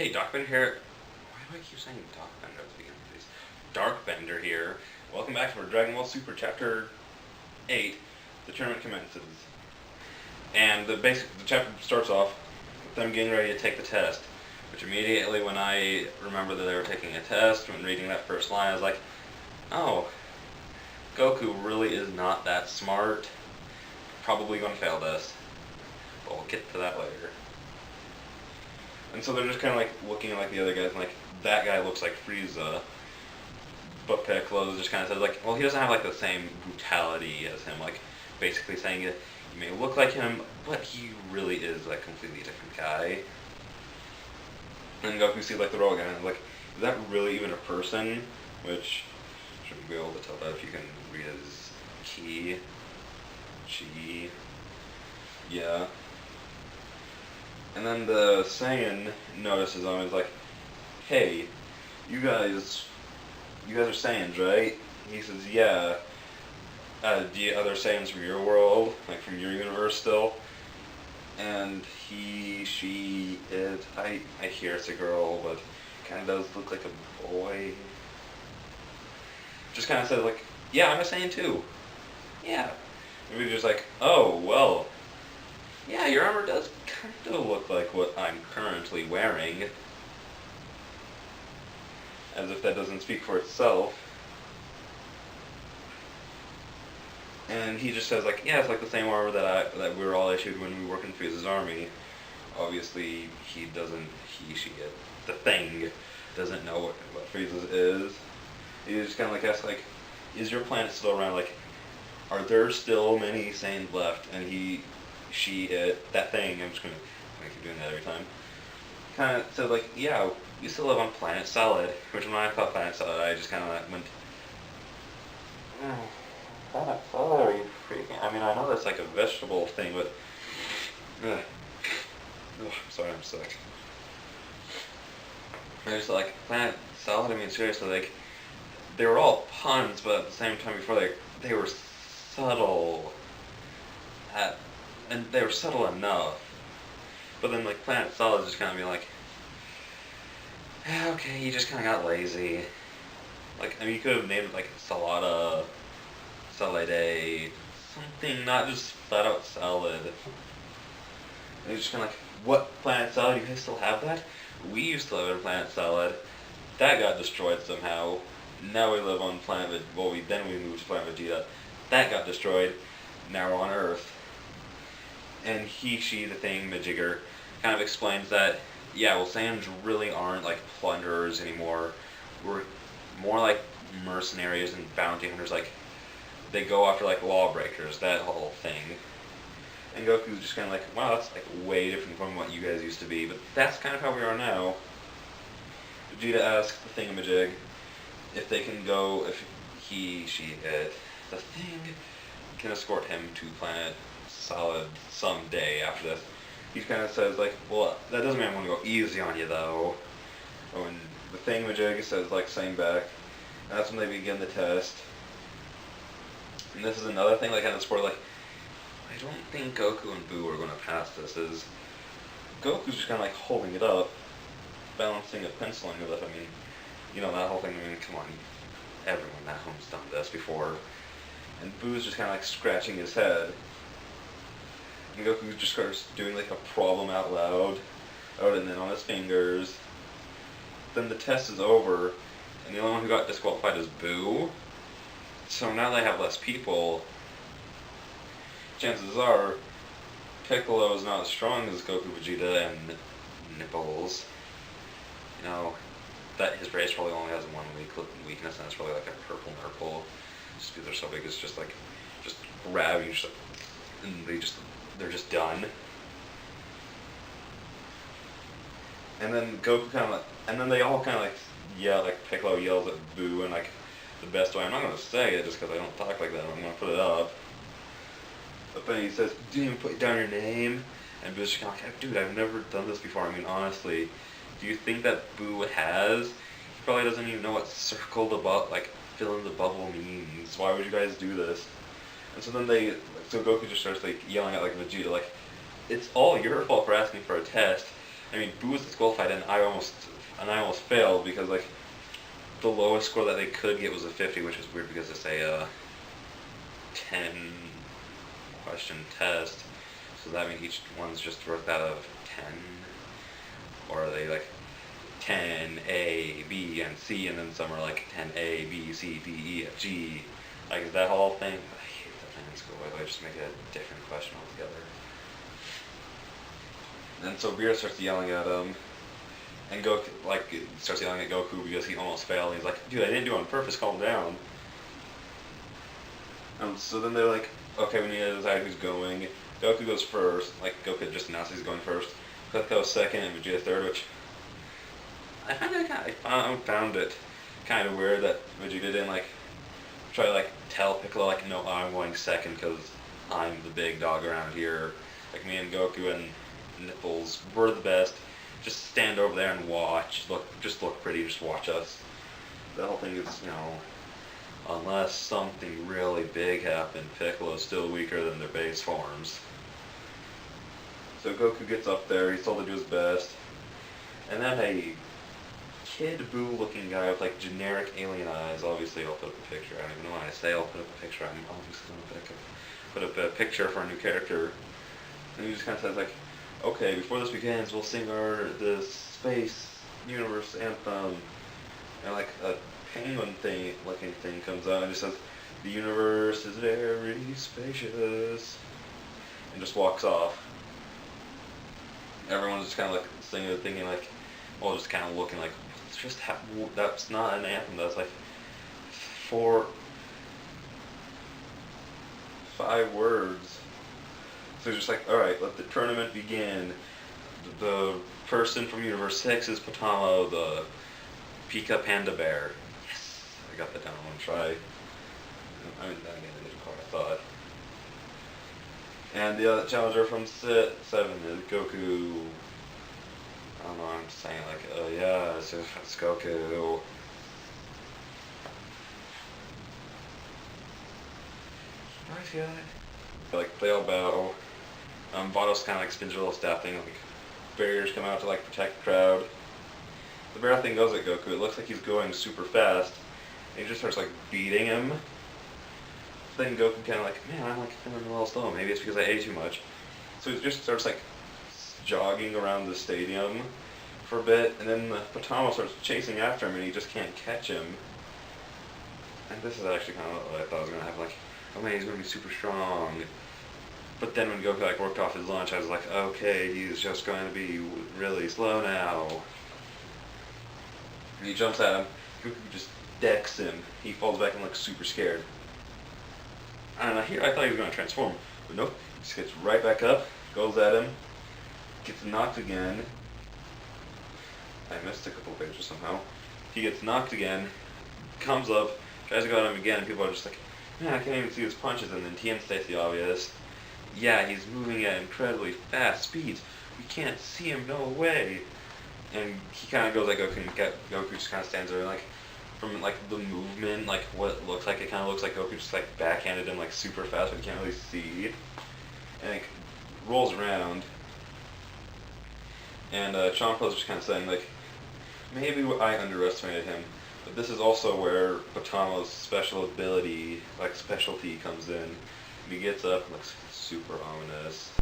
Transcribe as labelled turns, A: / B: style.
A: Hey, Darkbender here. Why do I keep saying Darkbender at the beginning of these? Darkbender here. Welcome back for Dragon Ball Super Chapter 8. The tournament commences. And the chapter starts off with them getting ready to take the test. Which immediately, when I remember that they were taking a test, when reading that first line, I was like, oh, Goku really is not that smart. Probably going to fail this. But we'll get to that later. And so they're just kind of like looking at like the other guys, and like that guy looks like Frieza, but Piccolo just kind of says like, well, he doesn't have like the same brutality as him, like basically saying that you may look like him, but he really is like a completely different guy. And Goku sees like the robot guy, and like, is that really even a person? Which shouldn't be able to tell that if you can read his chi, yeah. And then the Saiyan notices him and is like, hey, you guys are Saiyans, right? He says, yeah. Do you other Saiyans from your world, like from your universe still? And she, it, I hear it's a girl, but kind of does look like a boy. Just kind of says like, yeah, I'm a Saiyan too. Yeah. And we're just like, oh, well. Yeah, your armor does kind of look like what I'm currently wearing. As if that doesn't speak for itself. And he just says like, yeah, it's like the same armor that we were all issued when we worked in Frieza's army. Obviously, she, the thing, doesn't know what Frieza's is. He just kind of like asks like, is your planet still around? Like, are there still many Saiyans left? And that thing, I'm just going to keep doing that every time, kind of said like, yeah, we still live on Planet Salad, which when I thought Planet Salad, I just kind of went, Planet Salad, are you freaking, I mean, I know that's like a vegetable thing, but, I'm sorry, I'm sick. I just like, Planet Salad, I mean, seriously, like, they were all puns, but at the same time, before they were subtle, and they were subtle enough. But then, like, Planet Solid just kind of be like, okay, you just kind of got lazy. Like, I mean, you could have named it, like, Salada, Salade, something, not just flat out salad. And you're just kind of like, what, Planet Salad? You guys still have that? We used to live in Planet Salad. That got destroyed somehow. Now we live on Planet then we moved to Planet Vegeta. That got destroyed. Now we're on Earth. And she, the thing, Majigger, kind of explains that, yeah, well, Saiyans really aren't like plunderers anymore. We're more like mercenaries and bounty hunters. Like, they go after like lawbreakers, that whole thing. And Goku's just kind of like, wow, that's like way different from what you guys used to be. But that's kind of how we are now. Vegeta asks the thingamajig if they can go, if the thing can escort him to Planet Solid someday after this. He kind of says like, well, that doesn't mean I'm going to go easy on you though. When the thingamajig says like, saying back, and that's when they begin the test. And this is another thing, like, kind of sport, like, I don't think Goku and Boo are going to pass this. Is Goku's just kind of like holding it up, balancing a penciling with it. I mean, you know, that whole thing, I mean, come on, everyone at home's done this before. And Boo's just kind of like scratching his head. And Goku just starts doing like a problem out loud, and then on his fingers. Then the test is over, and the only one who got disqualified is Boo. So now they have less people. Chances are, Piccolo is not as strong as Goku, Vegeta, and Nipples. You know, that his race probably only has one weakness, and it's probably like a purple nurple. Just because they're so big, it's just like, just grab you, and they're just done. And then Goku kind of like, and then they all kind of like yell, like Piccolo yells at Boo in like the best way. I'm not going to say it just because I don't talk like that. I'm going to put it up. But then he says, "Do you even put down your name?" And Boo's just kind of like, dude, I've never done this before. I mean, honestly, do you think that Boo has? He probably doesn't even know what circle fill in the bubble means. Why would you guys do this? And so then Goku just starts like yelling at like Vegeta, like, it's all your fault for asking for a test. I mean, Boo was disqualified, and I almost failed because like the lowest score that they could get was a 50, which is weird because it's a 10 question test. So that means each one's just worth out of 10, or are they like 10 A, B, and C, and then some are like 10 A, B, C, D, E, F, G. Like, is that whole thing? I hate that thing in school. Why don't I just make it a different question altogether? And so Beerus starts yelling at him, and Goku starts yelling at Goku because he almost failed. He's like, "Dude, I didn't do it on purpose. Calm down." So then they're like, "Okay, we need to decide who's going." Goku goes first. Like Goku just announced he's going first. Goku goes second, and Vegeta third, which I found it kind of weird that Vegeta didn't like try to like tell Piccolo like, "No, I'm going second because I'm the big dog around here. Like me and Goku and Nipples, we're the best. Just stand over there and watch. Just look pretty. Just watch us." The whole thing is, unless something really big happened, Piccolo's still weaker than their base forms. So Goku gets up there. He's told to do his best, and then a Kid Buu looking guy with like generic alien eyes. Obviously, I'll put up a picture. I don't even know why I say I'll put up a picture. I'm obviously going to put up a picture for a new character. And he just kind of says like, "Okay, before this begins, we'll sing the space universe anthem." And like a penguin looking thing comes out and just says, "The universe is very spacious," and just walks off. Everyone's just kind of like singing, thinking like, well, just kind of looking like, that's not an anthem. That's like 5 words. So just like, all right, let the tournament begin. The person from Universe 6 is Potamo, the Pika Panda Bear. Yes, I got that down in one try. I mean, that again, it didn't quite, I thought. And the other challenger from 7 is Goku. I don't know, I'm just saying like, oh yeah, it's Goku. Right, yeah. Like, they all bow. Vados kind of like spins a little staff thing, like barriers come out to like protect the crowd. The bear thing goes at Goku. It looks like he's going super fast. And he just starts like beating him. Then Goku kind of like, man, I'm like feeling a little slow. Maybe it's because I ate too much. So he just starts like jogging around the stadium for a bit, and then Potamo starts chasing after him, and he just can't catch him. And this is actually kind of what I thought was gonna happen. Like, oh man, he's gonna be super strong. But then when Goku like worked off his lunch, I was like, okay, he's just going to be really slow now. And he jumps at him. Goku just decks him. He falls back and looks super scared. And here I thought he was going to transform, but nope. He just gets right back up, goes at him, gets knocked again. I missed a couple pictures somehow. He gets knocked again, comes up, tries to go at him again, and people are just like, man, I can't even see his punches. And then Tien states the obvious. Yeah, he's moving at incredibly fast speeds. We can't see him, no way. And he kind of goes like Goku, and Goku just kind of stands there, like, from like the movement, like what it looks like, it kind of looks like Goku just like backhanded him like super fast, but you can't really see. And it rolls around, and Champa's just kind of saying like, maybe I underestimated him, but this is also where Potamo's special ability, like specialty, comes in. And he gets up and looks super ominous.